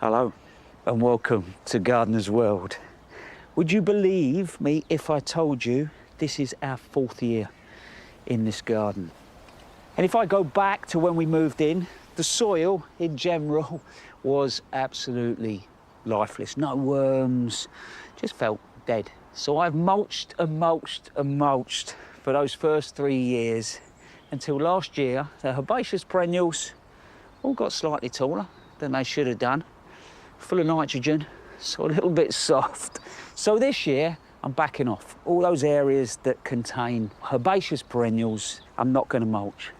Hello and welcome to Gardener's World. Would you believe me if I told you this is our 4th year in this garden? And if I go back to when we moved in, the soil in general was absolutely lifeless. No worms, just felt dead. So I've mulched and mulched and mulched for those first 3 years until last year. The herbaceous perennials all got slightly taller than they should have done. Full of nitrogen, so a little bit soft. So this year, I'm backing off. All those areas that contain herbaceous perennials, I'm not going to mulch.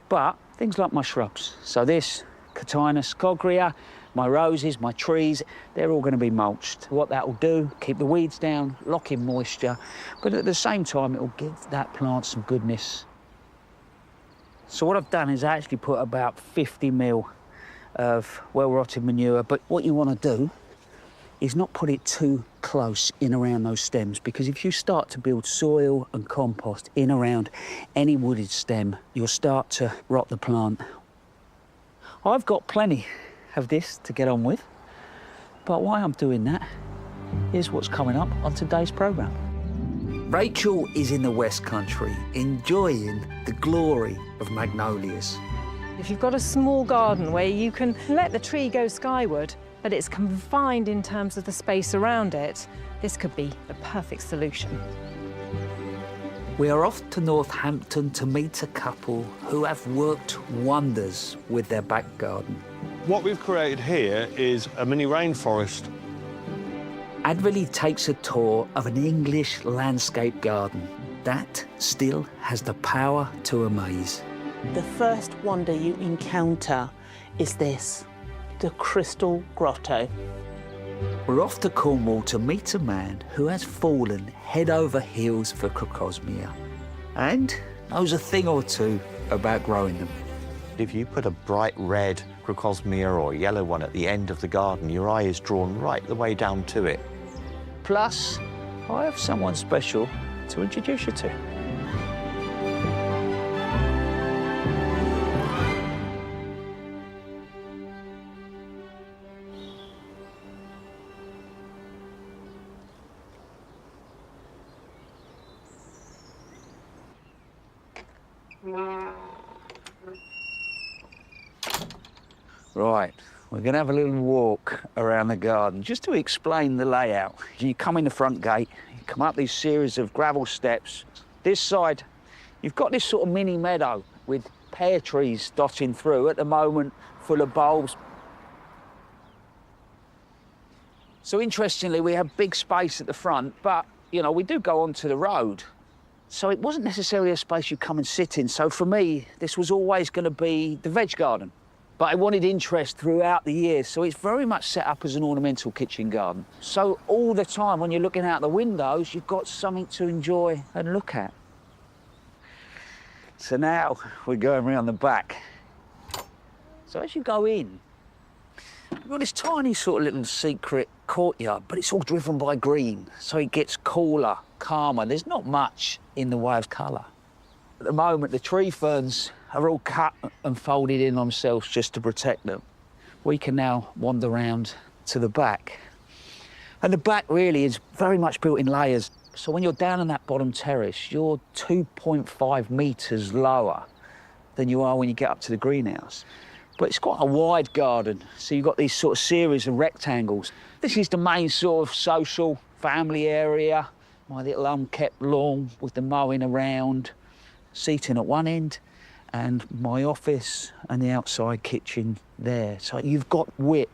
But things like my shrubs, so this, Cotinus cogrea, my roses, my trees, they're all going to be mulched. What that will do, keep the weeds down, lock in moisture, but at the same time, it will give that plant some goodness. So what I've done is I actually put about 50 mil of well-rotted manure, but what you want to do is not put it too close in around those stems, because if you start to build soil and compost in around any wooded stem, you'll start to rot the plant. I've got plenty of this to get on with, but while I'm doing that, here's what's coming up on today's programme. Rachel is in the West Country, enjoying the glory of magnolias. If you've got a small garden where you can let the tree go skyward, but it's confined in terms of the space around it, this could be the perfect solution. We are off to Northampton to meet a couple who have worked wonders with their back garden. What we've created here is a mini rainforest. Advolly takes a tour of an English landscape garden that still has the power to amaze. The first wonder you encounter is this, the Crystal Grotto. We're off to Cornwall to meet a man who has fallen head over heels for Crocosmia and knows a thing or two about growing them. If you put a bright red Crocosmia or yellow one at the end of the garden, your eye is drawn right the way down to it. Plus, I have someone special to introduce you to. Right, we're going to have a little walk around the garden just to explain the layout. You come in the front gate, you come up these series of gravel steps. This side, you've got this sort of mini meadow with pear trees dotting through, at the moment full of bulbs. So interestingly, we have big space at the front, but, you know, we do go onto the road. So it wasn't necessarily a space you come and sit in. So for me, this was always going to be the veg garden. But I wanted interest throughout the year, so it's very much set up as an ornamental kitchen garden. So all the time, when you're looking out the windows, you've got something to enjoy and look at. So now we're going around the back. So as you go in, you've got this tiny sort of little secret courtyard, but it's all driven by green, so it gets cooler, calmer. There's not much in the way of colour. At the moment, the tree ferns are all cut and folded in themselves just to protect them. We can now wander around to the back. And the back really is very much built in layers. So when you're down on that bottom terrace, you're 2.5 metres lower than you are when you get up to the greenhouse. But it's quite a wide garden, so you've got these sort of series of rectangles. This is the main sort of social family area, my little unkept lawn with the mowing around, seating at one end, and my office and the outside kitchen there. So you've got width.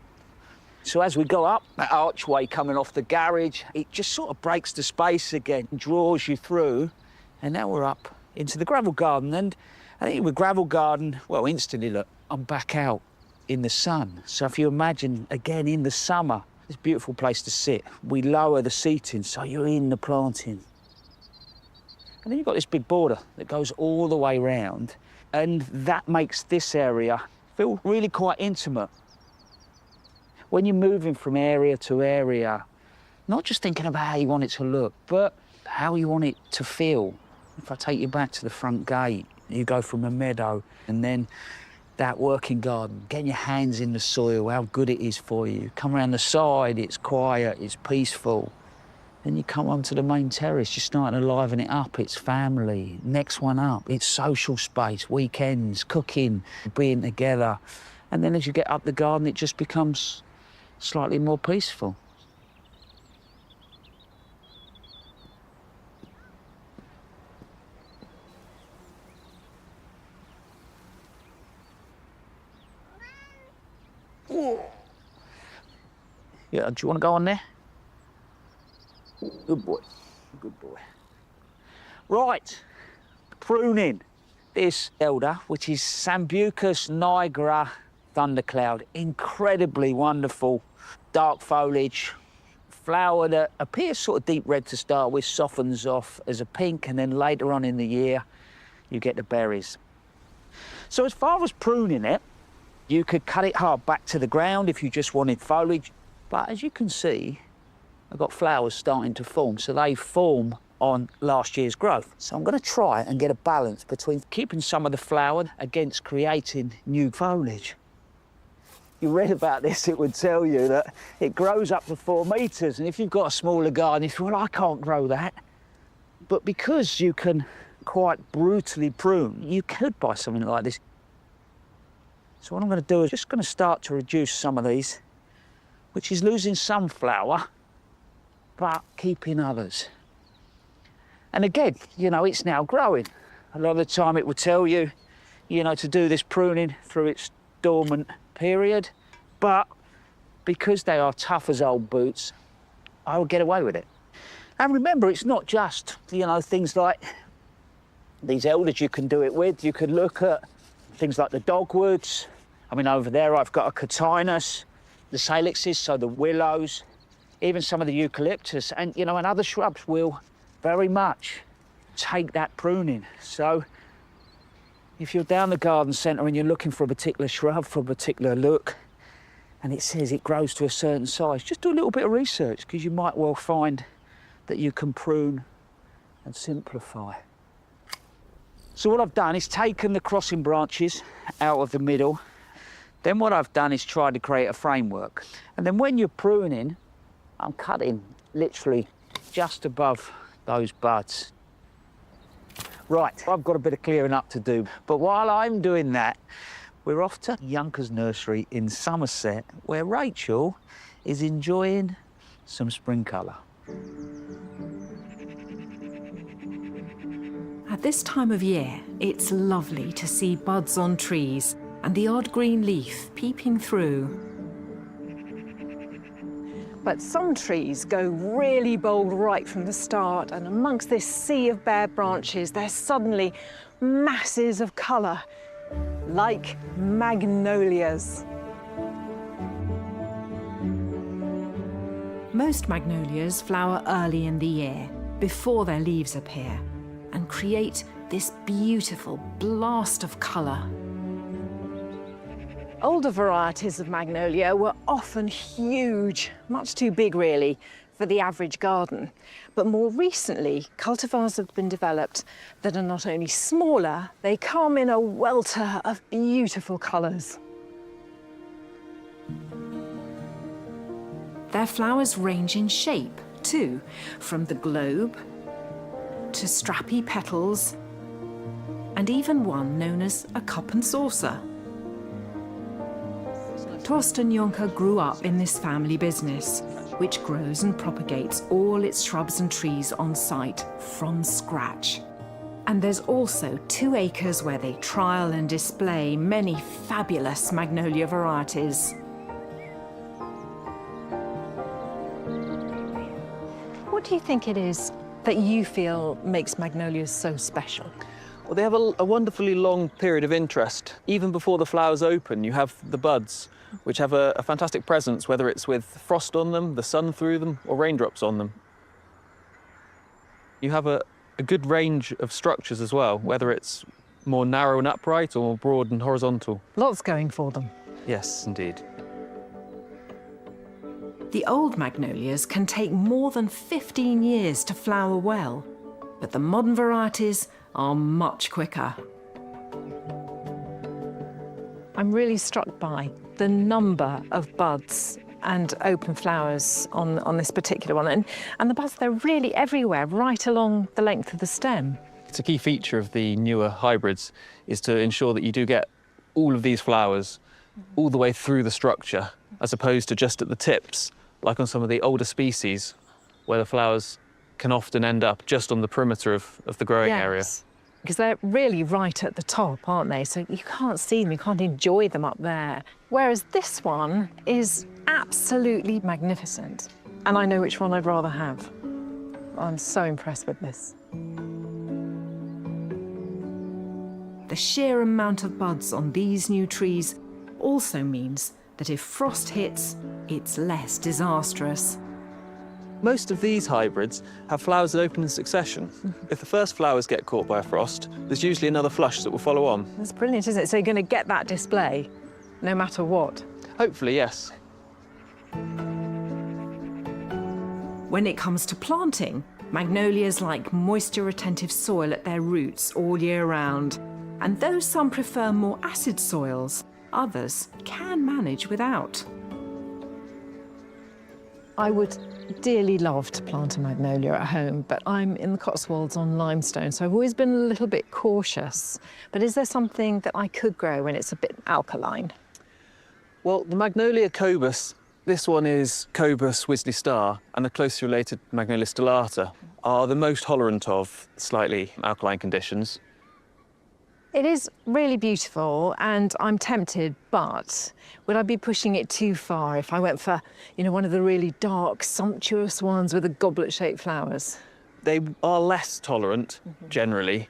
So as we go up, that archway coming off the garage, it just sort of breaks the space again, draws you through, and now we're up into the gravel garden. And I think with gravel garden, well, instantly, look, I'm back out in the sun. So if you imagine, again, in the summer, it's a beautiful place to sit. We lower the seating, so you're in the planting. And then you've got this big border that goes all the way round, and that makes this area feel really quite intimate. When you're moving from area to area, not just thinking about how you want it to look, but how you want it to feel. If I take you back to the front gate, you go from a meadow, and then that working garden, getting your hands in the soil, how good it is for you. Come around the side, it's quiet, it's peaceful. Then you come onto the main terrace, you're starting to liven it up. It's family. Next one up, it's social space, weekends, cooking, being together. And then as you get up the garden, it just becomes slightly more peaceful. Yeah, do you want to go on there? Good boy, good boy. Right, pruning. This elder, which is Sambucus nigra thundercloud, incredibly wonderful, dark foliage, flower that appears sort of deep red to start with, softens off as a pink, and then later on in the year, you get the berries. So as far as pruning it, you could cut it hard back to the ground if you just wanted foliage. But as you can see, I've got flowers starting to form, so they form on last year's growth. So I'm going to try and get a balance between keeping some of the flower against creating new foliage. You read about this, it would tell you that it grows up to 4 metres, and if you've got a smaller garden, you think, well, I can't grow that. But because you can quite brutally prune, you could buy something like this. So what I'm going to do is just going to start to reduce some of these, which is losing some flower, but keeping others. And again, you know, it's now growing. A lot of the time it will tell you, you know, to do this pruning through its dormant period, but because they are tough as old boots, I will get away with it. And remember, it's not just, you know, things like these elders you can do it with. You could look at things like the dogwoods. I mean, over there I've got a cotinus, the salixes, so the willows, even some of the eucalyptus, and, you know, and other shrubs will very much take that pruning. So if you're down the garden centre and you're looking for a particular shrub for a particular look, and it says it grows to a certain size, just do a little bit of research, because you might well find that you can prune and simplify. So what I've done is taken the crossing branches out of the middle. Then what I've done is tried to create a framework. And then when you're pruning, I'm cutting literally just above those buds. Right, I've got a bit of clearing up to do. But while I'm doing that, we're off to Younker's Nursery in Somerset, where Rachel is enjoying some spring colour. At this time of year, it's lovely to see buds on trees and the odd green leaf peeping through. But some trees go really bold right from the start, and amongst this sea of bare branches, there's suddenly masses of colour, like magnolias. Most magnolias flower early in the year, before their leaves appear, and create this beautiful blast of colour. Older varieties of magnolia were often huge, much too big really for the average garden. But more recently, cultivars have been developed that are not only smaller, they come in a welter of beautiful colours. Their flowers range in shape too, from the globe to strappy petals, and even one known as a cup and saucer. Torsten Jonker grew up in this family business, which grows and propagates all its shrubs and trees on site from scratch. And there's also 2 acres where they trial and display many fabulous magnolia varieties. What do you think it is that you feel makes magnolias so special? Well, they have a wonderfully long period of interest. Even before the flowers open, you have the buds, which have a fantastic presence, whether it's with frost on them, the sun through them, or raindrops on them. You have a good range of structures as well, whether it's more narrow and upright or more broad and horizontal. Lots going for them. Yes, indeed. The old magnolias can take more than 15 years to flower well, but the modern varieties are much quicker. I'm really struck by the number of buds and open flowers on this particular one. And the buds, they're really everywhere, right along the length of the stem. It's a key feature of the newer hybrids is to ensure that you do get all of these flowers all the way through the structure, as opposed to just at the tips, like on some of the older species, where the flowers can often end up just on the perimeter of the growing area. Because they're really right at the top, aren't they? So you can't see them, you can't enjoy them up there. Whereas this one is absolutely magnificent. And I know which one I'd rather have. I'm so impressed with this. The sheer amount of buds on these new trees also means that if frost hits, it's less disastrous. Most of these hybrids have flowers that open in succession. If the first flowers get caught by a frost, there's usually another flush that will follow on. That's brilliant, isn't it? So you're going to get that display no matter what. Hopefully, yes. When it comes to planting, magnolias like moisture-retentive soil at their roots all year round. And though some prefer more acid soils, others can manage without. I would dearly love to plant a magnolia at home, but I'm in the Cotswolds on limestone, so I've always been a little bit cautious. But is there something that I could grow when it's a bit alkaline? Well, the Magnolia cobus, this one is Cobus Wisley Star, and the closely related Magnolia stellata are the most tolerant of slightly alkaline conditions. It is really beautiful, and I'm tempted, but would I be pushing it too far if I went for, you know, one of the really dark, sumptuous ones with the goblet-shaped flowers? They are less tolerant, generally,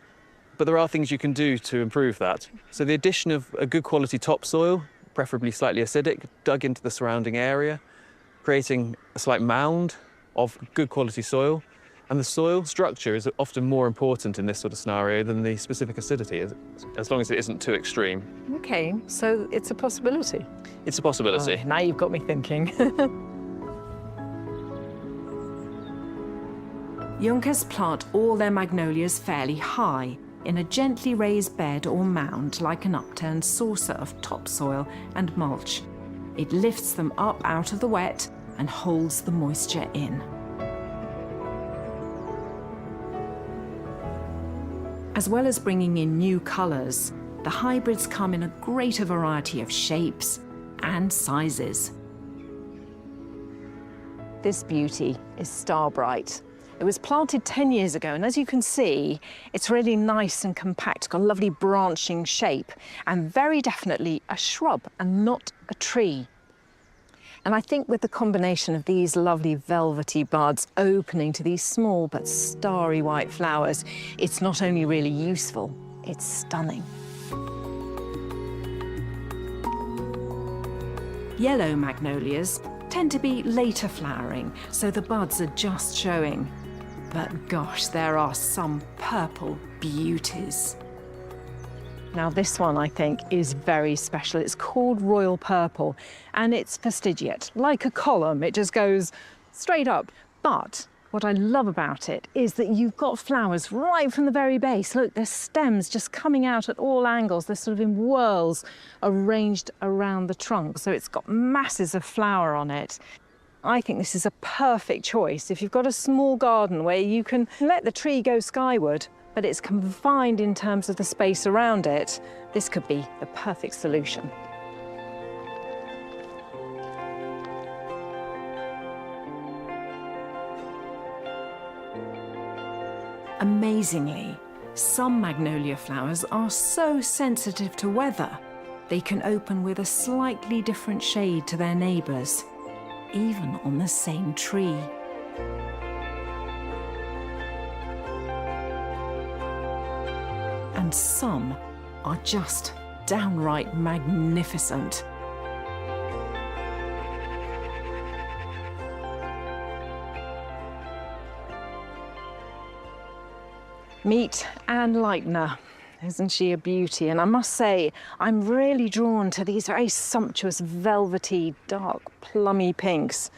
but there are things you can do to improve that. So the addition of a good quality topsoil, preferably slightly acidic, dug into the surrounding area, creating a slight mound of good quality soil. And the soil structure is often more important in this sort of scenario than the specific acidity, as long as it isn't too extreme. OK, so it's a possibility. It's a possibility. Oh, now you've got me thinking. Junkers plant all their magnolias fairly high, in a gently raised bed or mound like an upturned saucer of topsoil and mulch. It lifts them up out of the wet and holds the moisture in. As well as bringing in new colours, the hybrids come in a greater variety of shapes and sizes. This beauty is Starbright. It was planted 10 years ago, and as you can see, it's really nice and compact. It's got a lovely branching shape, and very definitely a shrub and not a tree. And I think with the combination of these lovely velvety buds opening to these small but starry white flowers, it's not only really useful, it's stunning. Yellow magnolias tend to be later flowering, so the buds are just showing. But gosh, there are some purple beauties. Now this one, I think, is very special. It's called Royal Purple, and it's fastigiate. Like a column, it just goes straight up. But what I love about it is that you've got flowers right from the very base. Look, there's stems just coming out at all angles. They're sort of in whorls arranged around the trunk, so it's got masses of flower on it. I think this is a perfect choice if you've got a small garden where you can let the tree go skyward, but it's confined in terms of the space around it. This could be the perfect solution. Amazingly, some magnolia flowers are so sensitive to weather, they can open with a slightly different shade to their neighbours, even on the same tree. And some are just downright magnificent. Meet Anne Leitner. Isn't she a beauty? And I must say, I'm really drawn to these very sumptuous, velvety, dark, plummy pinks.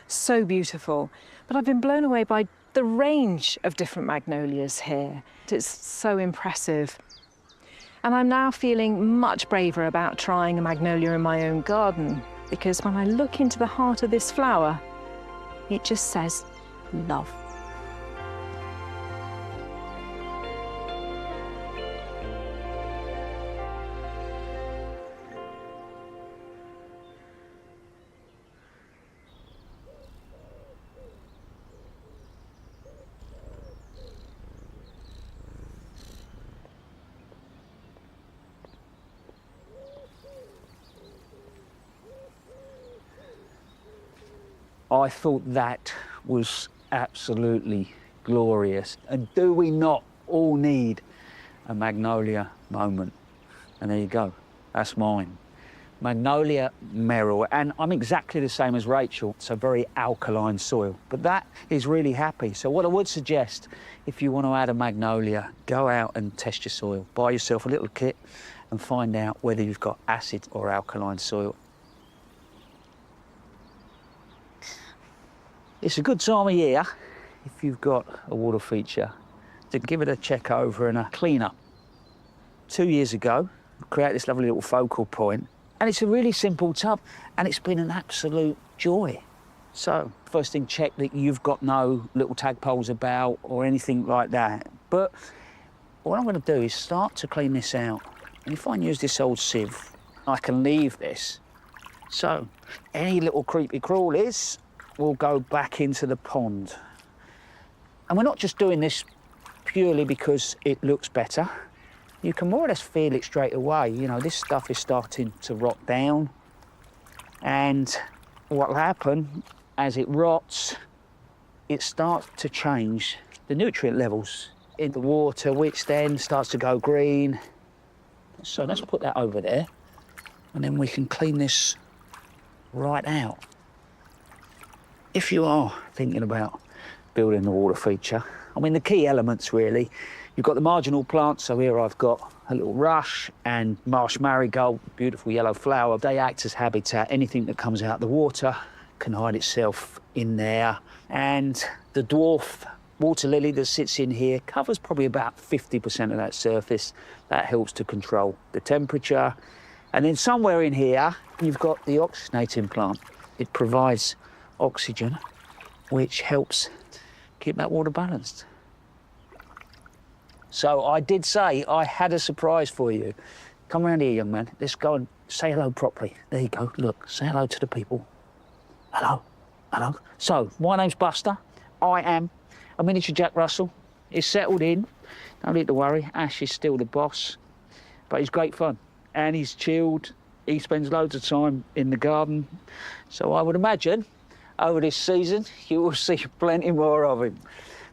So beautiful. But I've been blown away by the range of different magnolias here. It's so impressive. And I'm now feeling much braver about trying a magnolia in my own garden, because when I look into the heart of this flower, it just says love. I thought that was absolutely glorious. And do we not all need a magnolia moment? And there you go, that's mine. Magnolia Merrill, and I'm exactly the same as Rachel. It's a very alkaline soil, but that is really happy. So what I would suggest, if you want to add a magnolia, go out and test your soil. Buy yourself a little kit and find out whether you've got acid or alkaline soil. It's a good time of year, if you've got a water feature, to give it a check over and a clean up. 2 years ago, we created this lovely little focal point, and it's a really simple tub, and it's been an absolute joy. So, first thing, check that you've got no little tadpoles about or anything like that. But what I'm going to do is start to clean this out. And if I use this old sieve, I can leave this. So, any little creepy crawlies will go back into the pond. And we're not just doing this purely because it looks better. You can more or less feel it straight away. You know, this stuff is starting to rot down. And what will happen as it rots, it starts to change the nutrient levels in the water, which then starts to go green. So let's put that over there, and then we can clean this right out. If you are thinking about building the water feature, I mean, the key elements really, you've got the marginal plants. So here I've got a little rush and marsh marigold, beautiful yellow flower. They act as habitat. Anything that comes out of the water can hide itself in there. And the dwarf water lily that sits in here covers probably about 50% of that surface. That helps to control the temperature. And then somewhere in here, you've got the oxygenating plant. It provides oxygen, which helps keep that water balanced. So I did say I had a surprise for you. Come around here, young man. Let's go and say hello properly. There you go. Look, say hello to the people. Hello, hello. So, my name's Buster. I am a miniature Jack Russell. He's settled in. Don't need to worry. Ash is still the boss, but he's great fun. And he's chilled. He spends loads of time in the garden. So I would imagine over this season, you will see plenty more of him.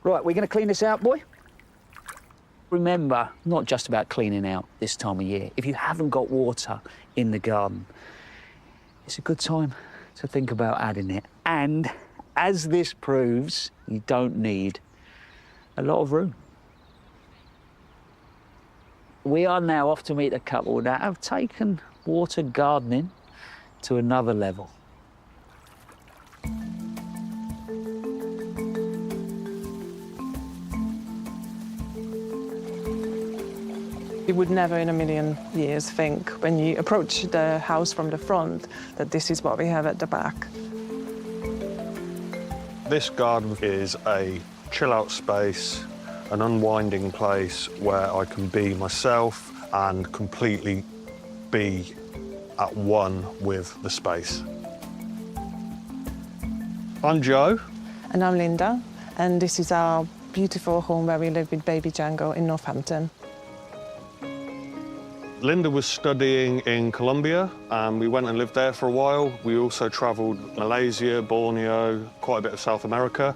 Right, we're going to clean this out, boy. Remember, not just about cleaning out this time of year. If you haven't got water in the garden, it's a good time to think about adding it. And as this proves, you don't need a lot of room. We are now off to meet a couple that have taken water gardening to another level. You would never in a million years think, when you approach the house from the front, that this is what we have at the back. This garden is a chill-out space, an unwinding place where I can be myself and completely be at one with the space. I'm Joe. And I'm Linda, and this is our beautiful home where we live with baby Django in Northampton. Linda was studying in Colombia, and we went and lived there for a while. We also travelled Malaysia, Borneo, quite a bit of South America,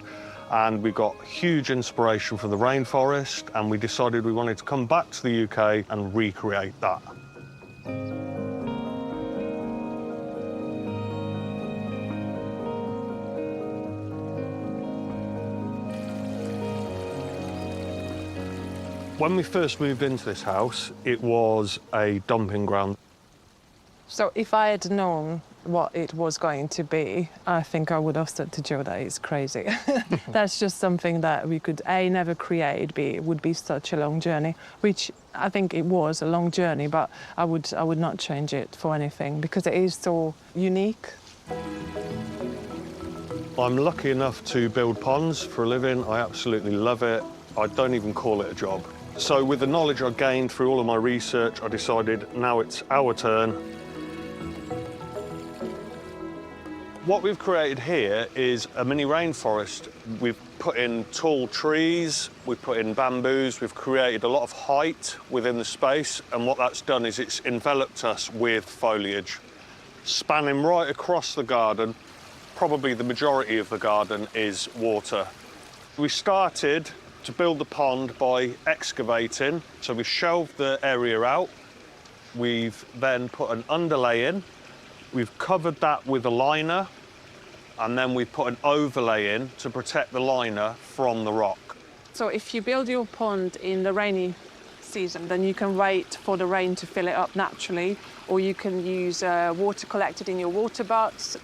and we got huge inspiration from the rainforest, and we decided we wanted to come back to the UK and recreate that. When we first moved into this house, it was a dumping ground. So if I had known what it was going to be, I think I would have said to Joe that it's crazy. That's just something that we could A, never create, B, it would be such a long journey, which I think it was a long journey, but I would not change it for anything because it is so unique. I'm lucky enough to build ponds for a living. I absolutely love it. I don't even call it a job. So with the knowledge I gained through all of my research, I decided now it's our turn. What we've created here is a mini rainforest. We've put in tall trees, we've put in bamboos, we've created a lot of height within the space, and what that's done is it's enveloped us with foliage. Spanning right across the garden, probably the majority of the garden is water. We started to build the pond by excavating, so we shelved the area out. We've then put an underlay in. We've covered that with a liner, and then we put an overlay in to protect the liner from the rock. So if you build your pond in the rainy season, then you can wait for the rain to fill it up naturally, or you can use water collected in your water butts.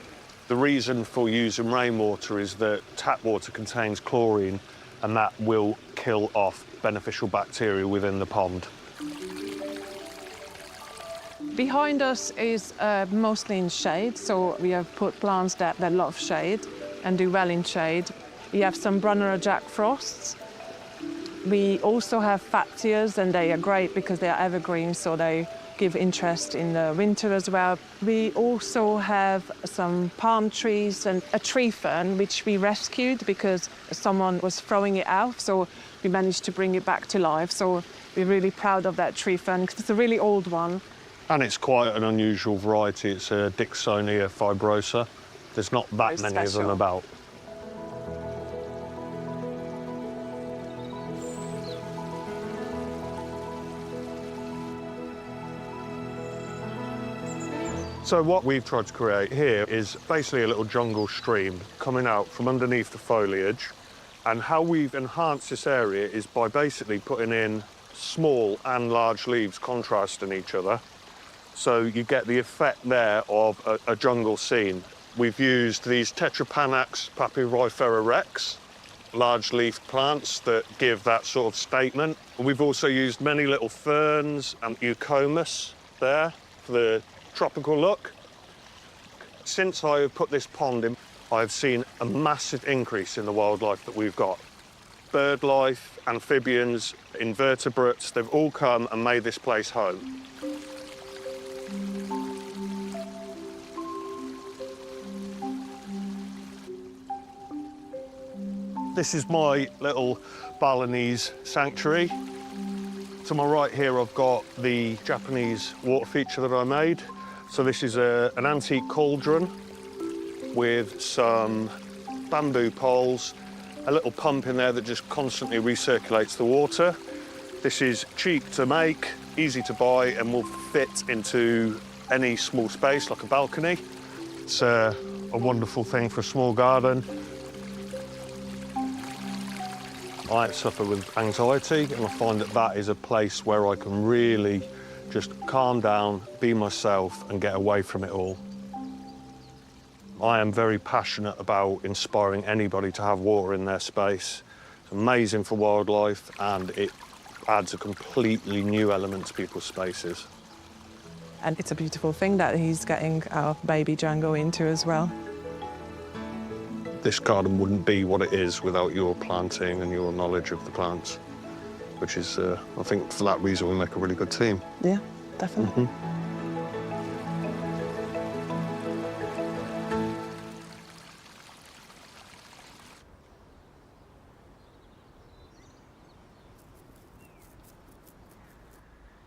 The reason for using rainwater is that tap water contains chlorine, and that will kill off beneficial bacteria within the pond. Behind us is mostly in shade, so we have put plants that love shade and do well in shade. We have some Brunner Jack Frosts. We also have Fattias, and they are great because they are evergreen, so they give interest in the winter as well. We also have some palm trees and a tree fern, which we rescued because someone was throwing it out, so we managed to bring it back to life. So we're really proud of that tree fern because it's a really old one. And it's quite an unusual variety. It's a Dicksonia fibrosa. There's not that many of them about. So what we've tried to create here is basically a little jungle stream coming out from underneath the foliage. And how we've enhanced this area is by basically putting in small and large leaves contrasting each other. So you get the effect there of a jungle scene. We've used these Tetrapanax papyrifera rex, large-leafed plants that give that sort of statement. We've also used many little ferns and eucomus there for the tropical look. Since I have put this pond in, I've seen a massive increase in the wildlife that we've got. Bird life, amphibians, invertebrates, they've all come and made this place home. This is my little Balinese sanctuary. To my right here, I've got the Japanese water feature that I made. So this is an antique cauldron with some bamboo poles, a little pump in there that just constantly recirculates the water. This is cheap to make, easy to buy, and will fit into any small space, like a balcony. It's a wonderful thing for a small garden. I suffer with anxiety, and I find that that is a place where I can really just calm down, be myself, and get away from it all. I am very passionate about inspiring anybody to have water in their space. It's amazing for wildlife, and it adds a completely new element to people's spaces. And it's a beautiful thing that he's getting our baby Django into as well. This garden wouldn't be what it is without your planting and your knowledge of the plants, which is, I think, for that reason, we make a really good team. Yeah, definitely.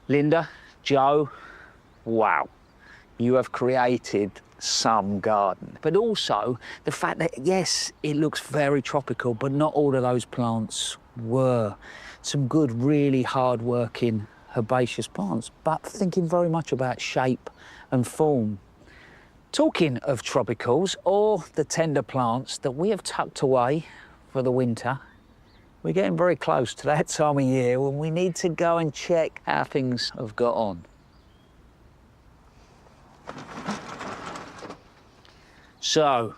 Linda, Joe, wow, you have created some garden. But also the fact that, yes, it looks very tropical, but not all of those plants were. Some good, really hard-working herbaceous plants, but thinking very much about shape and form. Talking of tropicals, or the tender plants that we have tucked away for the winter, we're getting very close to that time of year when we need to go and check how things have got on. So,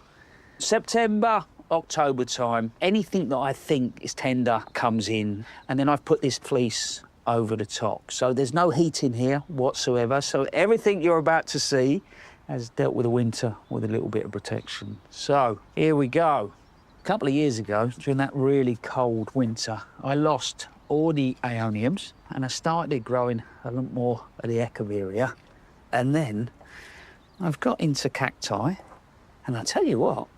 September, October time, anything that I think is tender comes in, and then I've put this fleece over the top. So there's no heat in here whatsoever. So everything you're about to see has dealt with the winter with a little bit of protection. So here we go. A couple of years ago, during that really cold winter, I lost all the aeoniums and I started growing a lot more of the echeveria. And then I've got into cacti, and I tell you what,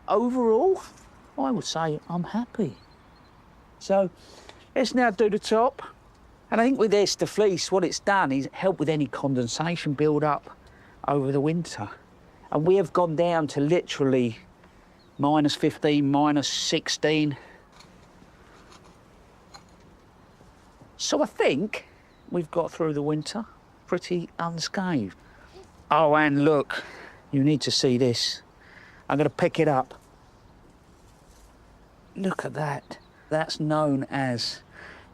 overall, I would say I'm happy. So let's now do the top. And I think with this, the fleece, what it's done is help with any condensation build up over the winter. And we have gone down to literally -15, -16. So I think we've got through the winter pretty unscathed. Oh, and look, you need to see this. I'm going to pick it up. Look at that. That's known as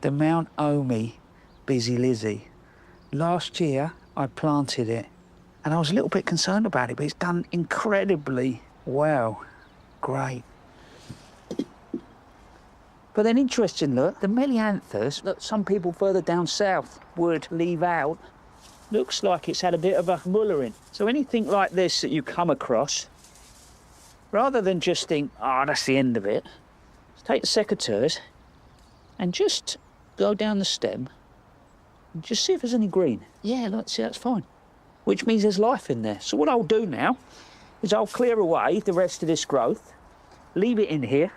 the Mount Omi Busy Lizzie. Last year, I planted it, and I was a little bit concerned about it, but it's done incredibly well. Great. But then interesting, look, the melianthus that some people further down south would leave out, looks like it's had a bit of a mullering. So anything like this that you come across, rather than just think, oh, that's the end of it, take the secateurs and just go down the stem and just see if there's any green. Yeah, look, see, that's fine. Which means there's life in there. So what I'll do now is I'll clear away the rest of this growth, leave it in here,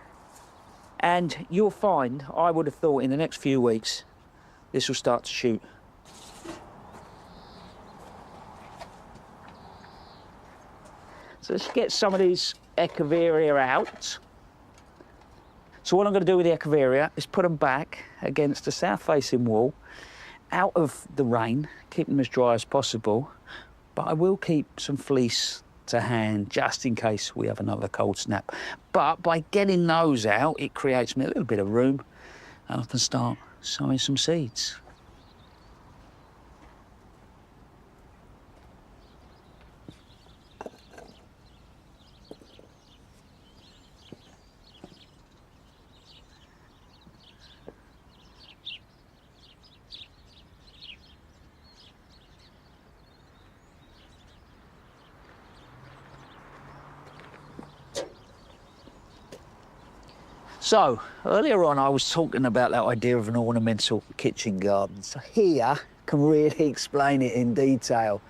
and you'll find, I would have thought in the next few weeks, this will start to shoot. So let's get some of these echeveria out. So what I'm going to do with the echeveria is put them back against the south-facing wall, out of the rain, keep them as dry as possible, but I will keep some fleece to hand just in case we have another cold snap. But by getting those out, it creates me a little bit of room and I can start sowing some seeds. So, earlier on I was talking about that idea of an ornamental kitchen garden. So here can really explain it in detail.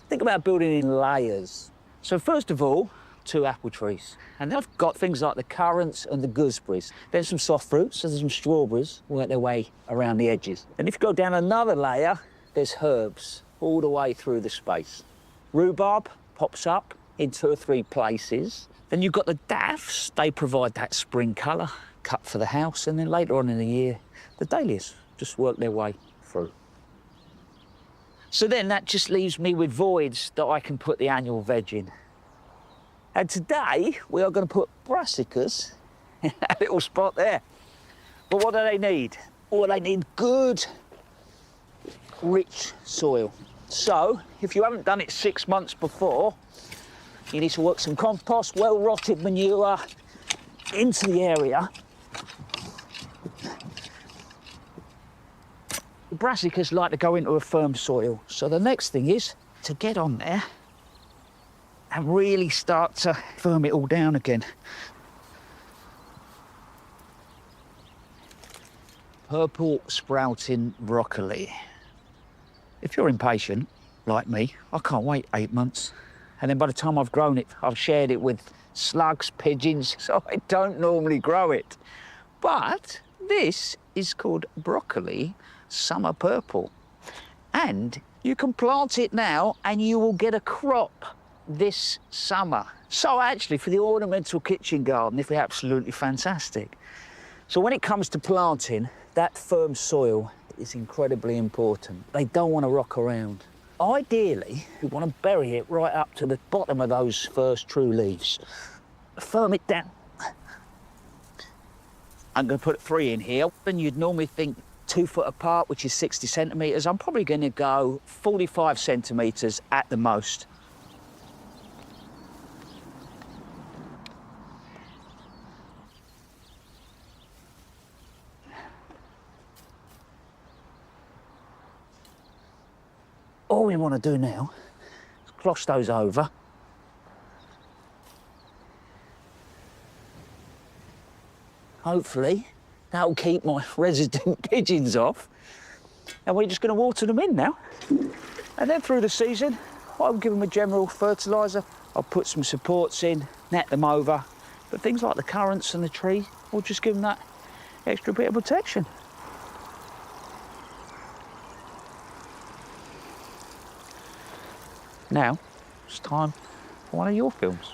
Think about building in layers. So first of all, 2 apple trees. And then I've got things like the currants and the gooseberries. Then some soft fruits, so there's some strawberries work their way around the edges. And if you go down another layer, there's herbs all the way through the space. Rhubarb pops up in 2 or 3 places. Then you've got the daffs, they provide that spring colour, cut for the house, and then later on in the year, the dahlias just work their way through. So then that just leaves me with voids that I can put the annual veg in. And today, we are going to put brassicas in that little spot there. But what do they need? Well, they need good, rich soil. So, if you haven't done it 6 months before, you need to work some compost, well-rotted manure into the area. The brassicas like to go into a firm soil. So the next thing is to get on there and really start to firm it all down again. Purple sprouting broccoli. If you're impatient, like me, I can't wait 8 months. And then by the time I've grown it, I've shared it with slugs, pigeons, so I don't normally grow it. But this is called broccoli summer purple. And you can plant it now and you will get a crop this summer. So actually, for the ornamental kitchen garden, it'll be absolutely fantastic. So when it comes to planting, that firm soil is incredibly important. They don't want to rock around. Ideally, you want to bury it right up to the bottom of those first true leaves. Firm it down. I'm going to put 3 in here, and you'd normally think 2 foot apart, which is 60 centimetres. I'm probably going to go 45 centimetres at the most. All we want to do now is gloss those over. Hopefully, that'll keep my resident pigeons off. And we're just going to water them in now. And then through the season, I'll give them a general fertiliser. I'll put some supports in, net them over. But things like the currants and the tree, we'll just give them that extra bit of protection. Now, it's time for one of your films.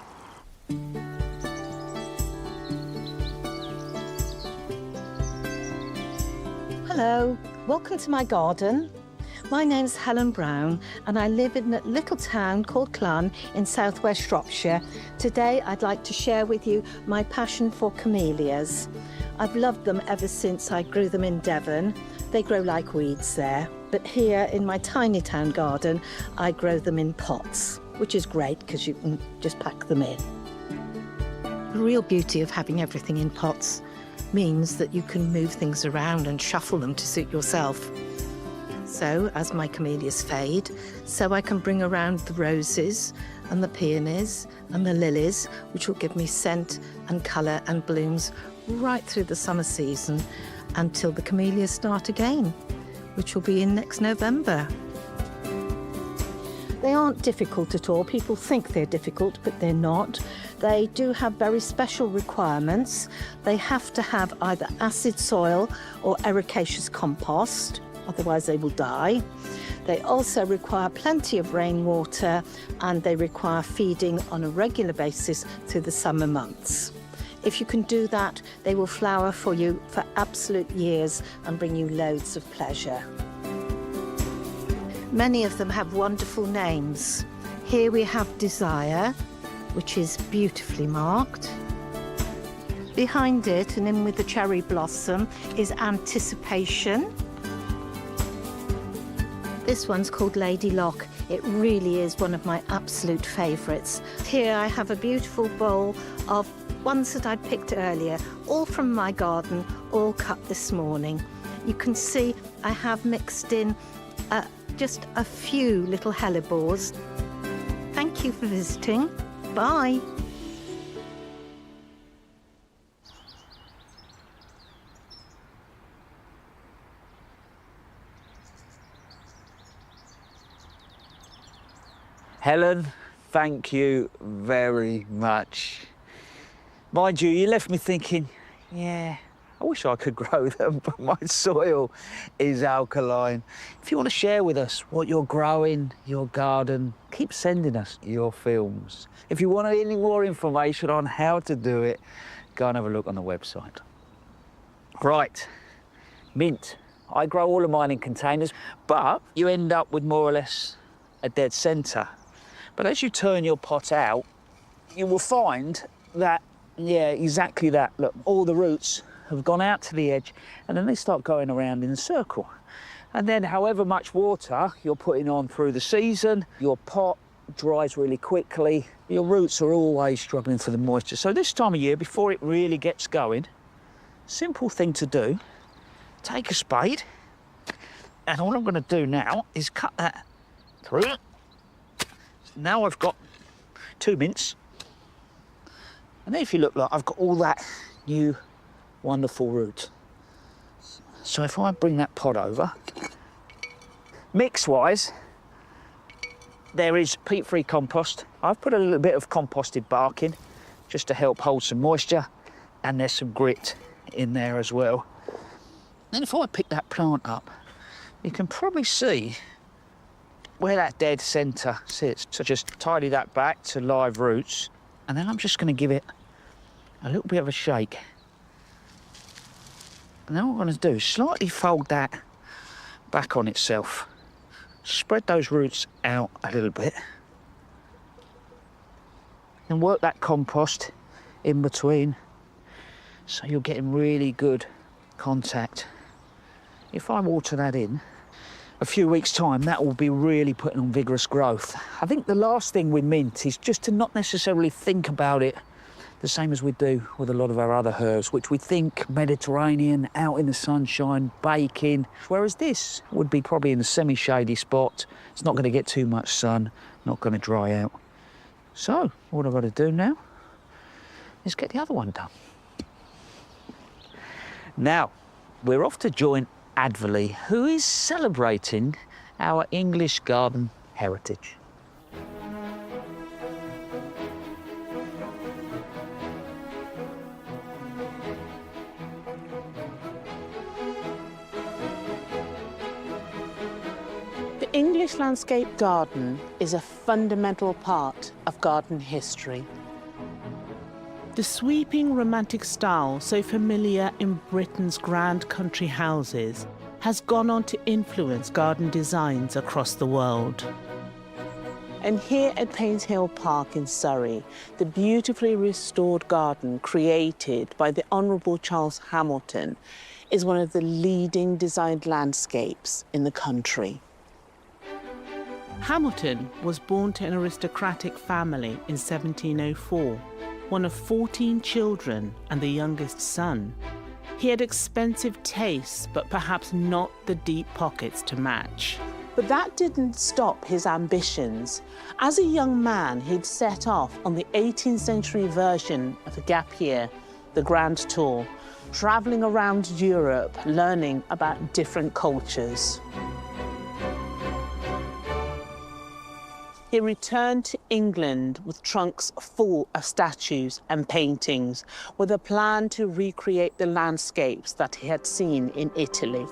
Hello, welcome to my garden. My name's Helen Brown and I live in a little town called Clun in southwest Shropshire. Today I'd like to share with you my passion for camellias. I've loved them ever since I grew them in Devon. They grow like weeds there. But here in my tiny town garden, I grow them in pots, which is great because you can just pack them in. The real beauty of having everything in pots means that you can move things around and shuffle them to suit yourself. So, as my camellias fade, so I can bring around the roses and the peonies and the lilies, which will give me scent and colour and blooms right through the summer season until the camellias start again, which will be in next November. They aren't difficult at all. People think they're difficult, but they're not. They do have very special requirements. They have to have either acid soil or ericaceous compost, otherwise they will die. They also require plenty of rainwater and they require feeding on a regular basis through the summer months. If you can do that, they will flower for you for absolute years and bring you loads of pleasure. Many of them have wonderful names. Here we have Desire, which is beautifully marked. Behind it, and in with the cherry blossom, is Anticipation. This one's called Lady Lock. It really is one of my absolute favourites. Here I have a beautiful bowl of ones that I picked earlier, all from my garden, all cut this morning. You can see I have mixed in just a few little hellebores. Thank you for visiting. Bye. Helen, thank you very much. Mind you, you left me thinking, yeah, I wish I could grow them, but my soil is alkaline. If you want to share with us what you're growing, your garden, keep sending us your films. If you want any more information on how to do it, go and have a look on the website. Right, mint. I grow all of mine in containers, but you end up with more or less a dead centre. But as you turn your pot out, you will find that, yeah, exactly that. Look, all the roots have gone out to the edge and then they start going around in a circle. And then however much water you're putting on through the season, your pot dries really quickly. Your roots are always struggling for the moisture. So this time of year, before it really gets going, simple thing to do, take a spade, and all I'm going to do now is cut that through. Now I've got 2 mints. And then if you look, like I've got all that new wonderful root. So if I bring that pot over, mix-wise, there is peat-free compost. I've put a little bit of composted bark in just to help hold some moisture, and there's some grit in there as well. Then if I pick that plant up, you can probably see where that dead centre sits. So just tidy that back to live roots, and then I'm just going to give it a little bit of a shake. And then what I'm going to do is slightly fold that back on itself. Spread those roots out a little bit. And work that compost in between so you're getting really good contact if I water that in, a few weeks' time, that will be really putting on vigorous growth. I think the last thing with mint is just to not necessarily think about it the same as we do with a lot of our other herbs, which we think Mediterranean, out in the sunshine, baking, whereas this would be probably in a semi-shady spot. It's not going to get too much sun, not going to dry out. So, what I've got to do now is get the other one done. Now, we're off to join Advolly, who is celebrating our English garden heritage. The English landscape garden is a fundamental part of garden history. The sweeping romantic style so familiar in Britain's grand country houses has gone on to influence garden designs across the world. And here at Painshill Park in Surrey, the beautifully restored garden created by the Honourable Charles Hamilton is one of the leading designed landscapes in the country. Hamilton was born to an aristocratic family in 1704. One of 14 children and the youngest son. He had expensive tastes, but perhaps not the deep pockets to match. But that didn't stop his ambitions. As a young man, he'd set off on the 18th century version of a gap year, the Grand Tour, travelling around Europe, learning about different cultures. He returned to England with trunks full of statues and paintings, with a plan to recreate the landscapes that he had seen in Italy.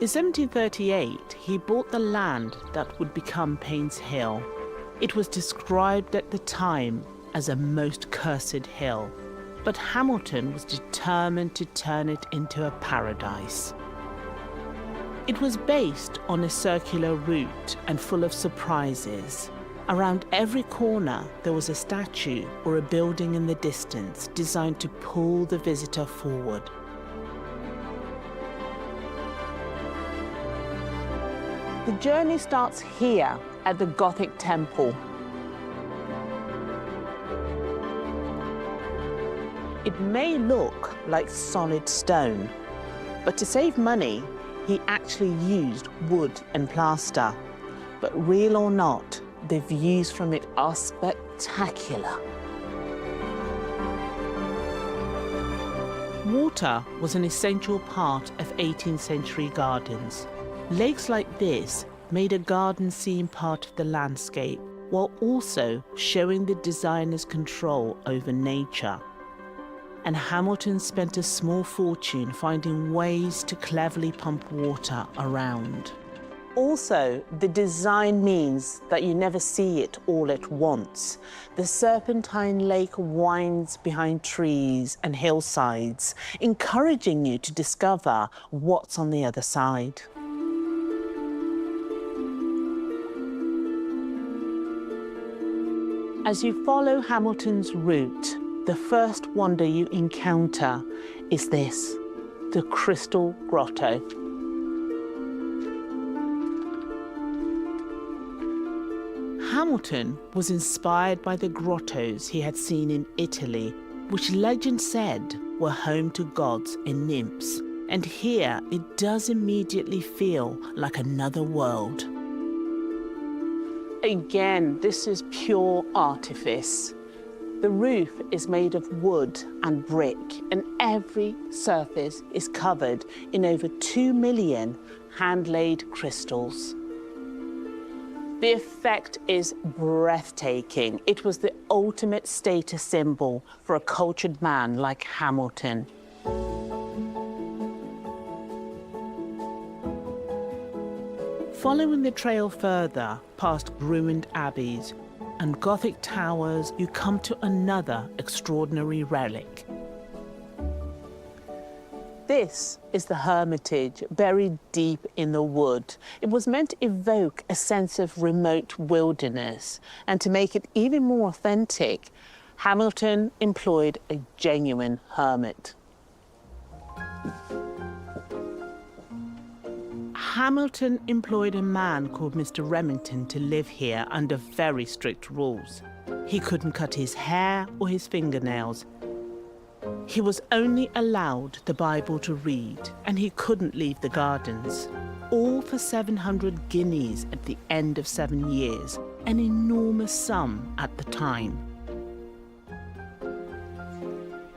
In 1738, he bought the land that would become Painshill. It was described at the time as a most cursed hill, but Hamilton was determined to turn it into a paradise. It was based on a circular route and full of surprises. Around every corner, there was a statue or a building in the distance designed to pull the visitor forward. The journey starts here at the Gothic temple. It may look like solid stone, but to save money, he actually used wood and plaster. But real or not, the views from it are spectacular. Water was an essential part of 18th century gardens. Lakes like this made a garden seem part of the landscape, while also showing the designer's control over nature. And Hamilton spent a small fortune finding ways to cleverly pump water around. Also, the design means that you never see it all at once. The serpentine lake winds behind trees and hillsides, encouraging you to discover what's on the other side. As you follow Hamilton's route, the first wonder you encounter is this, the Crystal Grotto. Hamilton was inspired by the grottos he had seen in Italy, which legend said were home to gods and nymphs. And here it does immediately feel like another world. Again, this is pure artifice. The roof is made of wood and brick, and every surface is covered in over 2 million hand-laid crystals. The effect is breathtaking. It was the ultimate status symbol for a cultured man like Hamilton. Following the trail further, past ruined abbeys and Gothic towers, you come to another extraordinary relic. This is the Hermitage, buried deep in the wood. It was meant to evoke a sense of remote wilderness, and to make it even more authentic, Hamilton employed a genuine hermit. Hamilton employed a man called Mr. Remington to live here under very strict rules. He couldn't cut his hair or his fingernails. He was only allowed the Bible to read, and he couldn't leave the gardens. All for 700 guineas at the end of 7 years, an enormous sum at the time.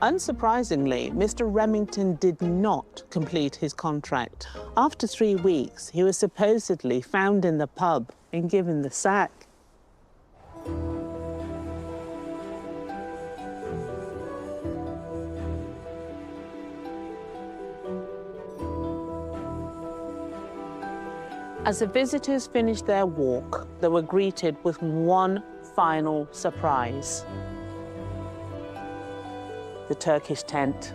Unsurprisingly, Mr. Remington did not complete his contract. After 3 weeks, he was supposedly found in the pub and given the sack. As the visitors finished their walk, they were greeted with one final surprise. The Turkish tent.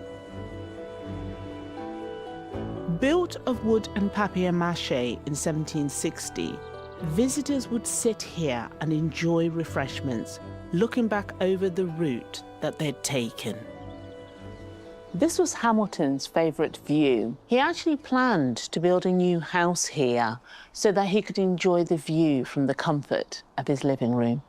Built of wood and papier-mâché in 1760, visitors would sit here and enjoy refreshments, looking back over the route that they'd taken. This was Hamilton's favourite view. He actually planned to build a new house here so that he could enjoy the view from the comfort of his living room.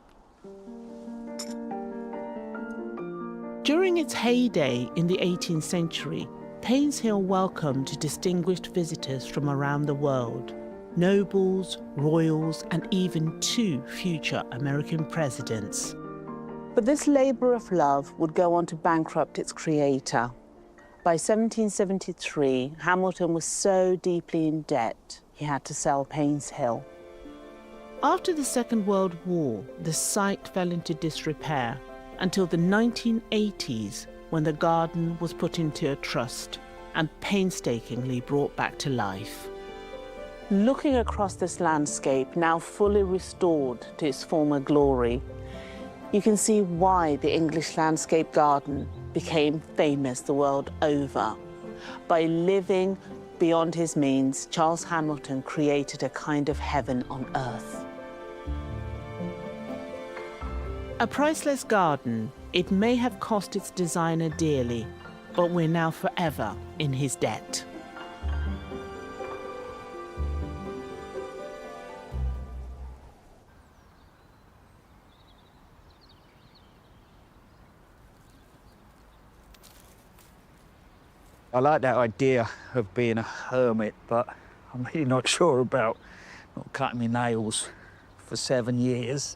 During its heyday in the 18th century, Painshill welcomed distinguished visitors from around the world, nobles, royals, and even 2 future American presidents. But this labour of love would go on to bankrupt its creator. By 1773, Hamilton was so deeply in debt, he had to sell Painshill. After the Second World War, the site fell into disrepair until the 1980s, when the garden was put into a trust and painstakingly brought back to life. Looking across this landscape, now fully restored to its former glory, you can see why the English landscape garden became famous the world over. By living beyond his means, Charles Hamilton created a kind of heaven on earth. A priceless garden, it may have cost its designer dearly, but we're now forever in his debt. I like that idea of being a hermit, but I'm really not sure about not cutting my nails for 7 years.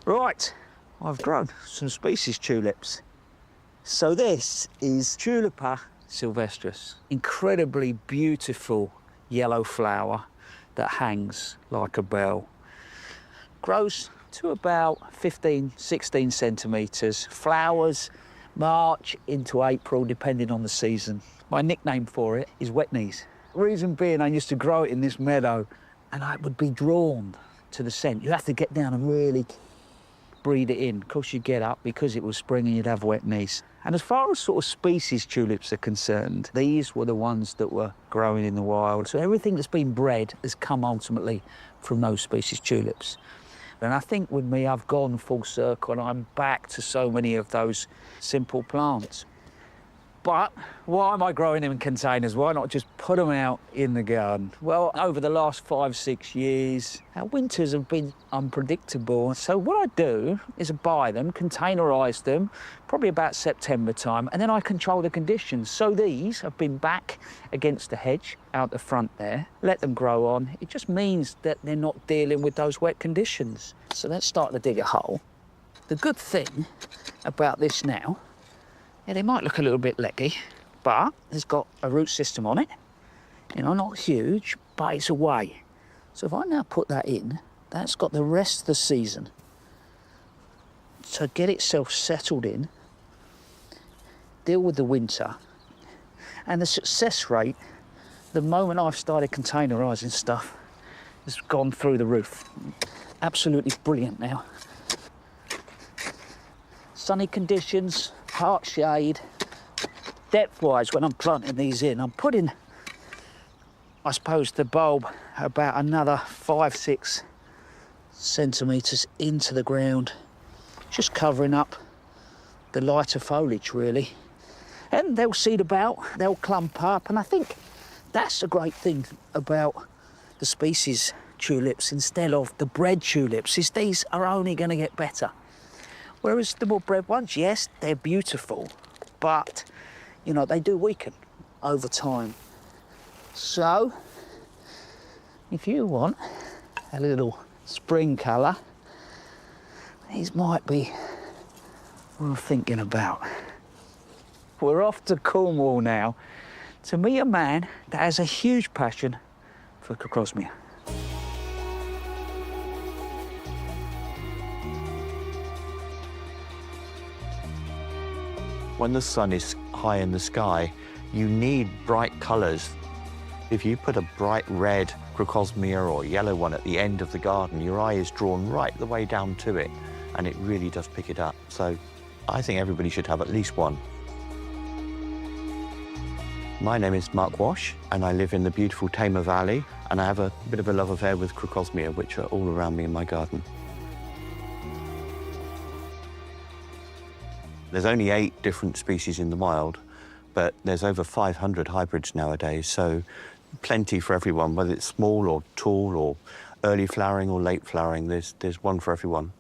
Right, I've grown some species tulips. So this is Tulipa sylvestris, incredibly beautiful yellow flower that hangs like a bell. Grows to about 15, 16 centimetres. Flowers March into April, depending on the season. My nickname for it is wet knees. Reason being, I used to grow it in this meadow and I would be drawn to the scent. You have to get down and really breathe it in. Of course, you get up because it was spring and you'd have wet knees. And as far as sort of species tulips are concerned, these were the ones that were growing in the wild. So everything that's been bred has come ultimately from those species tulips. And I think with me, I've gone full circle and I'm back to so many of those simple plants. But why am I growing them in containers? Why not just put them out in the garden? Well, over the last 5, 6 years, our winters have been unpredictable. So what I do is I buy them, containerise them, probably about September time, and then I control the conditions. So these have been back against the hedge out the front there. Let them grow on. It just means that they're not dealing with those wet conditions. So let's start to dig a hole. The good thing about this now, yeah, they might look a little bit leggy, but it's got a root system on it. You know, not huge, but it's away. So if I now put that in, that's got the rest of the season to get itself settled in, deal with the winter. And the success rate, the moment I've started containerising stuff, has gone through the roof. Absolutely brilliant now. Sunny conditions, part shade. Depth-wise, when I'm planting these in, I'm putting, I suppose, the bulb about another 5, 6 centimetres into the ground, just covering up the lighter foliage, really. And they'll seed about, they'll clump up, and I think That's the great thing about the species tulips instead of the bred tulips, is these are only going to get better. Whereas the more bred ones, yes, they're beautiful, but, you know, they do weaken over time. So, if you want a little spring colour, these might be worth thinking about. We're off to Cornwall now to meet a man that has a huge passion for Crocosmia. When the sun is high in the sky, you need bright colours. If you put a bright red Crocosmia or yellow one at the end of the garden, your eye is drawn right the way down to it, and it really does pick it up. So I think everybody should have at least one. My name is Mark Wash, and I live in the beautiful Thame Valley, and I have a bit of a love affair with Crocosmia, which are all around me in my garden. There's only 8 different species in the wild, but there's over 500 hybrids nowadays, so plenty for everyone, whether it's small or tall or early flowering or late flowering, there's one for everyone.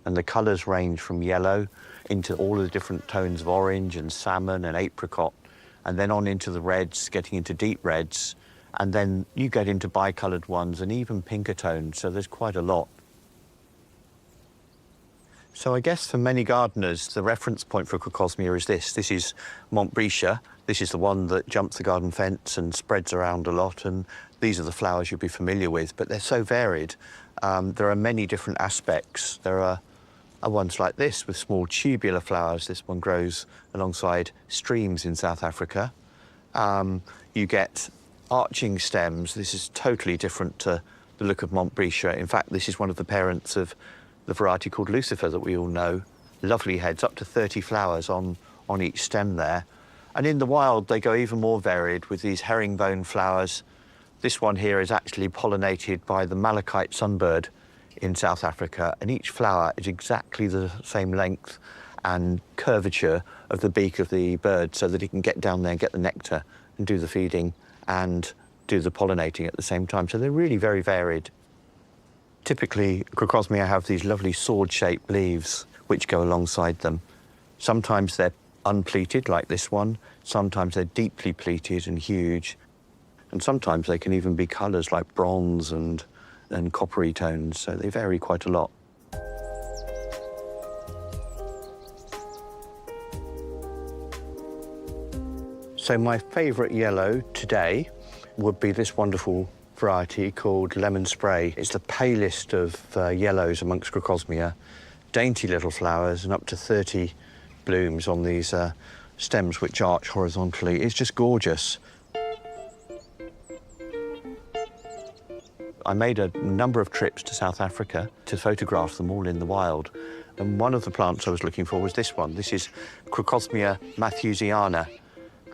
And the colours range from yellow into all of the different tones of orange and salmon and apricot, and then on into the reds, getting into deep reds, and then you get into bicoloured ones and even pinker tones, so there's quite a lot. So I guess for many gardeners, the reference point for Crocosmia is this. This is Montbretia. This is the one that jumps the garden fence and spreads around a lot, and these are the flowers you'll be familiar with, but they're so varied. There are many different aspects. There are ones like this with small tubular flowers. This one grows alongside streams in South Africa. You get arching stems. This is totally different to the look of Montbretia. In fact, this is one of the parents of the variety called Lucifer that we all know. Lovely heads, up to 30 flowers on each stem there. And in the wild, they go even more varied with these herringbone flowers. This one here is actually pollinated by the malachite sunbird in South Africa, and each flower is exactly the same length and curvature of the beak of the bird so that it can get down there and get the nectar and do the feeding and do the pollinating at the same time. So they're really very varied. Typically, Crocosmia have these lovely sword-shaped leaves which go alongside them. Sometimes they're unpleated, like this one. Sometimes they're deeply pleated and huge. And sometimes they can even be colours like bronze and coppery tones, so they vary quite a lot. So my favourite yellow today would be this wonderful variety called Lemon Spray. It's the palest of yellows amongst Crocosmia. Dainty little flowers and up to 30 blooms on these stems which arch horizontally. It's just gorgeous. I made a number of trips to South Africa to photograph them all in the wild. And one of the plants I was looking for was this one. This is Crocosmia matthewsiana.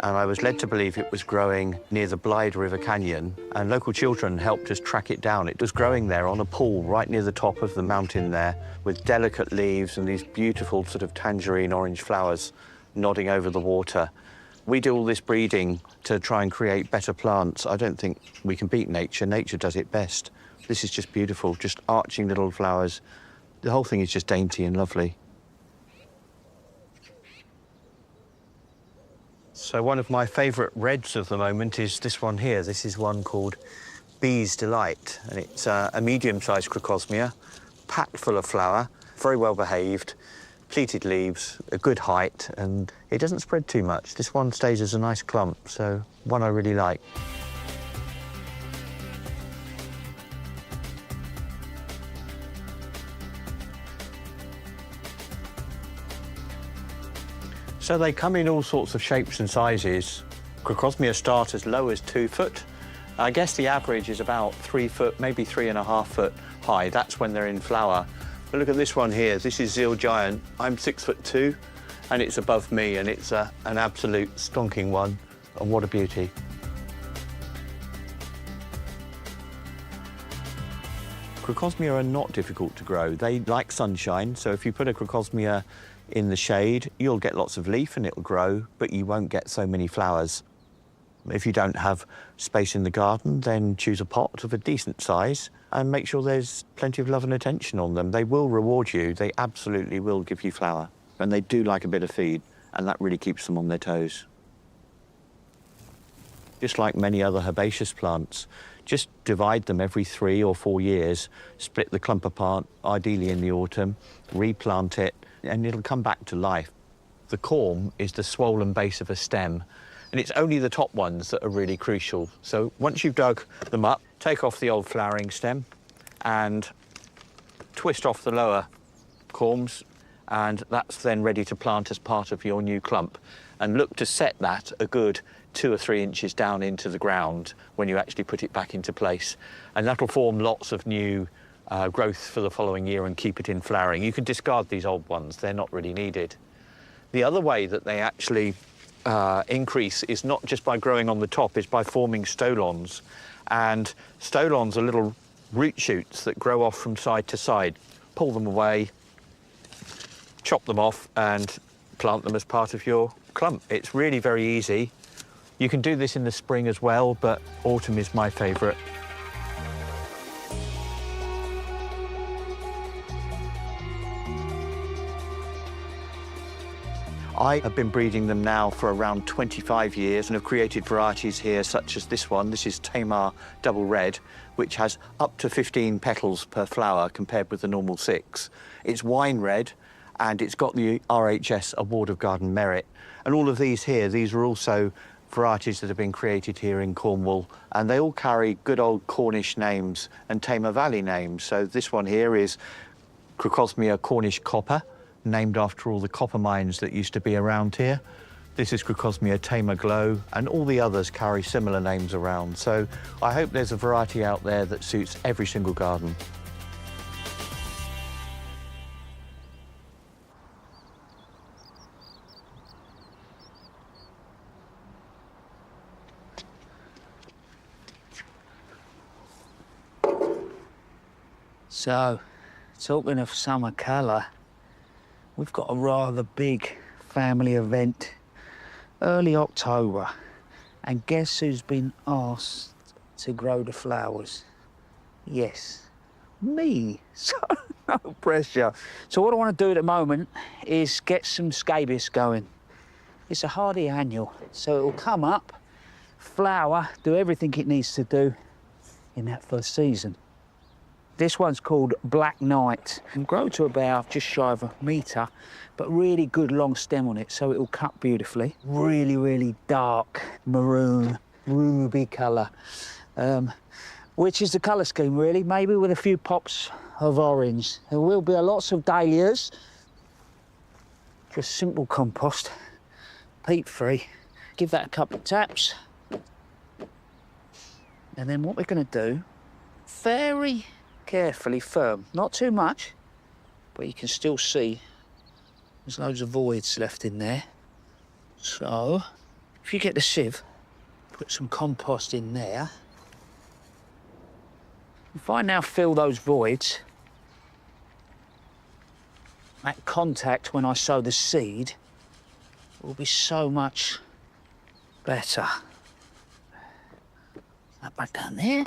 And I was led to believe it was growing near the Blythe River Canyon, and local children helped us track it down. It was growing there on a pool right near the top of the mountain there, with delicate leaves and these beautiful sort of tangerine orange flowers nodding over the water. We do all this breeding to try and create better plants. I don't think we can beat nature. Nature does it best. This is just beautiful, just arching little flowers. The whole thing is just dainty and lovely. So one of my favourite reds of the moment is this one here. This is one called Bee's Delight, and it's a medium-sized Crocosmia, packed full of flower, very well behaved, pleated leaves, a good height, and it doesn't spread too much. This one stays as a nice clump, so one I really like. So they come in all sorts of shapes and sizes. Crocosmia start as low as 2 foot. I guess the average is about 3 foot, maybe 3.5 foot high. That's when they're in flower. But look at this one here. This is Zeal Giant. I'm 6'2", and it's above me, and it's an absolute stonking one. And what a beauty. Crocosmia are not difficult to grow. They like sunshine, so if you put a Crocosmia in the shade, you'll get lots of leaf and it'll grow, but you won't get so many flowers. If you don't have space in the garden, then choose a pot of a decent size and make sure there's plenty of love and attention on them. They will reward you. They absolutely will give you flower. And they do like a bit of feed, and that really keeps them on their toes. Just like many other herbaceous plants, just divide them every 3 or 4 years, split the clump apart, ideally in the autumn, replant it, and it'll come back to life. The corm is the swollen base of a stem, and it's only the top ones that are really crucial. So once you've dug them up, take off the old flowering stem and twist off the lower corms, and that's then ready to plant as part of your new clump. And look to set that a good 2 or 3 inches down into the ground when you actually put it back into place. And that'll form lots of new growth for the following year and keep it in flowering. You can discard these old ones, they're not really needed. The other way that they actually increase is not just by growing on the top, it's by forming stolons. And stolons are little root shoots that grow off from side to side. Pull them away, chop them off and plant them as part of your clump. It's really very easy. You can do this in the spring as well, but autumn is my favourite. I have been breeding them now for around 25 years and have created varieties here such as this one. This is Thame Double Red, which has up to 15 petals per flower compared with the normal 6. It's wine red and it's got the RHS Award of Garden Merit. And all of these here, these are also varieties that have been created here in Cornwall, and they all carry good old Cornish names and Thame Valley names. So this one here is Crocosmia Cornish Copper, named after all the copper mines that used to be around here. This is Crocosmia Thame Glow, and all the others carry similar names around. So I hope there's a variety out there that suits every single garden. So, talking of summer colour, we've got a rather big family event early October, and guess who's been asked to grow the flowers? Yes, me. So no pressure. So what I want to do at the moment is get some scabious going. It's a hardy annual, so it'll come up, flower, do everything it needs to do in that first season. This one's called Black Knight and grow to about just shy of 1 metre, but really good long stem on it, so it'll cut beautifully. Really, really dark maroon, ruby colour, which is the colour scheme really, maybe with a few pops of orange. There will be lots of dahlias, just simple compost, peat-free. Give that a couple of taps. And then what we're going to do, very carefully firm, not too much, but you can still see there's loads of voids left in there. So if you get the sieve, put some compost in there. If I now fill those voids, that contact when I sow the seed will be so much better. That back down there.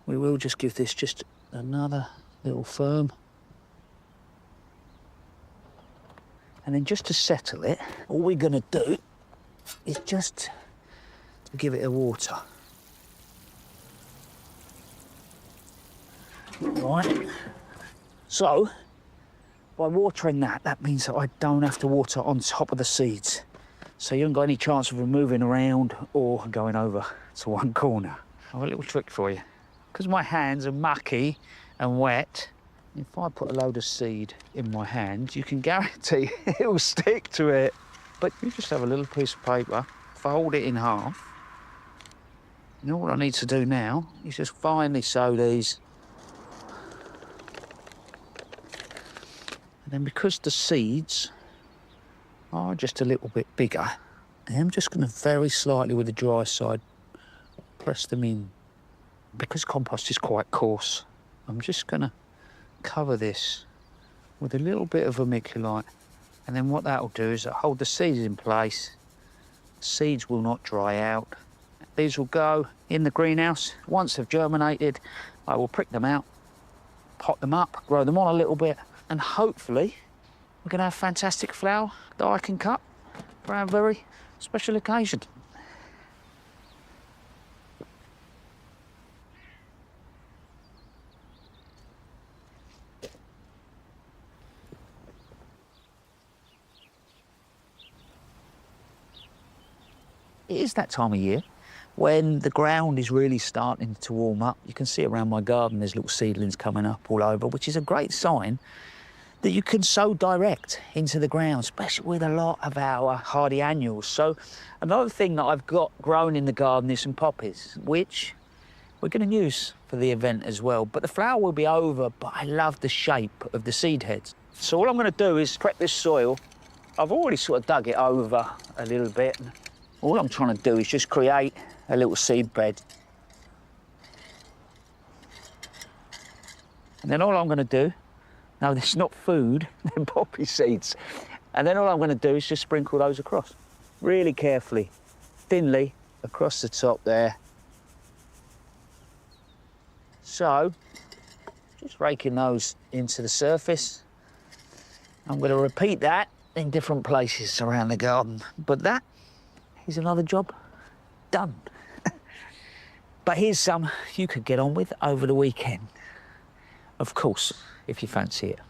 We will just give this just another little firm. And then just to settle it, all we're going to do is just to give it a water. Right. So, by watering that means that I don't have to water on top of the seeds. So you haven't got any chance of them moving around or going over to one corner. I have a little trick for you. Because my hands are mucky and wet, if I put a load of seed in my hand, you can guarantee it'll stick to it. But you just have a little piece of paper, fold it in half, and all I need to do now is just finely sow these. And then because the seeds are just a little bit bigger, I'm just going to very slightly with the dry side press them in. Because compost is quite coarse, I'm just going to cover this with a little bit of vermiculite. And then what that'll do is it'll hold the seeds in place, seeds will not dry out. These will go in the greenhouse. Once they've germinated, I will prick them out, pot them up, grow them on a little bit, and hopefully we're going to have fantastic flower that I can cut for our very special occasion. It is that time of year when the ground is really starting to warm up. You can see around my garden there's little seedlings coming up all over, which is a great sign that you can sow direct into the ground, especially with a lot of our hardy annuals. So another thing that I've got growing in the garden is some poppies, which we're going to use for the event as well. But the flower will be over, but I love the shape of the seed heads. So all I'm going to do is prep this soil. I've already sort of dug it over a little bit. All I'm trying to do is just create a little seed bed. And then all I'm going to do, now it's not food, they're poppy seeds. And then all I'm going to do is just sprinkle those across, really carefully, thinly across the top there. So, just raking those into the surface. I'm going to repeat that in different places around the garden, but that is another job done. But here's some you could get on with over the weekend. Of course, if you fancy it.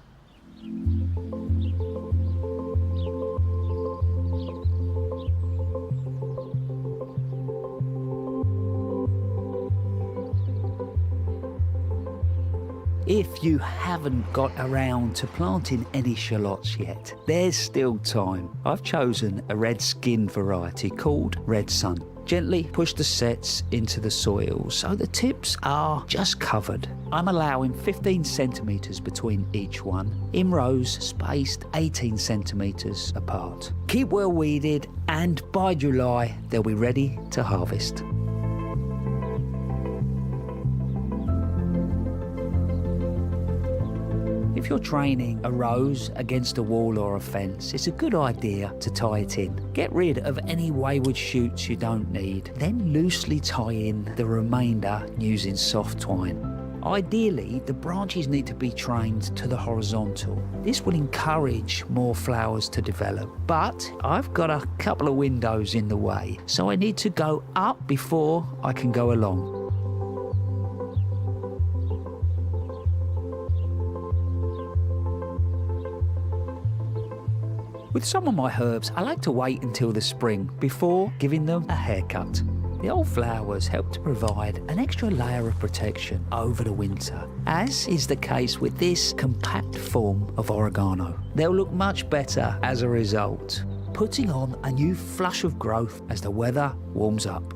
If you haven't got around to planting any shallots yet, there's still time. I've chosen a red skin variety called Red Sun. Gently push the sets into the soil so the tips are just covered. I'm allowing 15 centimetres between each one, in rows spaced 18 centimetres apart. Keep well weeded, and by July they'll be ready to harvest. If you're training a rose against a wall or a fence, it's a good idea to tie it in. Get rid of any wayward shoots you don't need, then loosely tie in the remainder using soft twine. Ideally, the branches need to be trained to the horizontal. This will encourage more flowers to develop, but I've got a couple of windows in the way, so I need to go up before I can go along. With some of my herbs, I like to wait until the spring before giving them a haircut. The old flowers help to provide an extra layer of protection over the winter, as is the case with this compact form of oregano. They'll look much better as a result, putting on a new flush of growth as the weather warms up.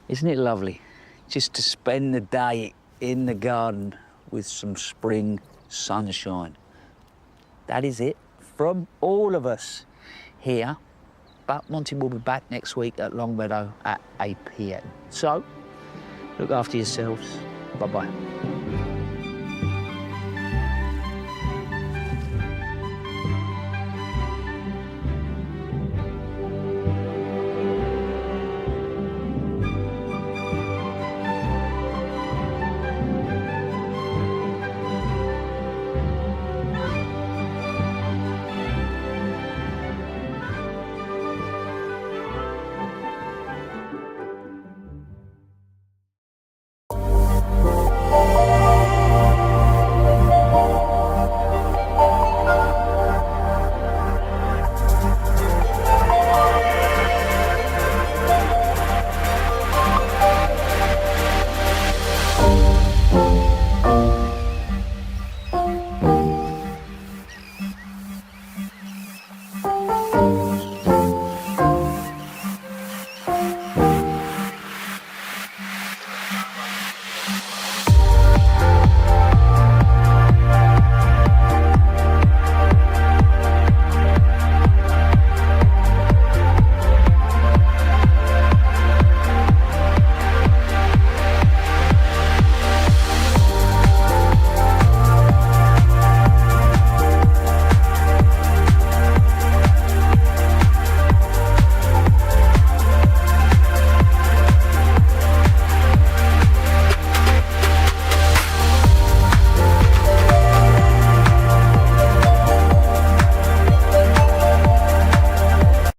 Isn't it lovely just to spend the day in the garden with some spring sunshine? That is it from all of us here, but Monty will be back next week at Longmeadow at 8 p.m. So, look after yourselves. Bye-bye.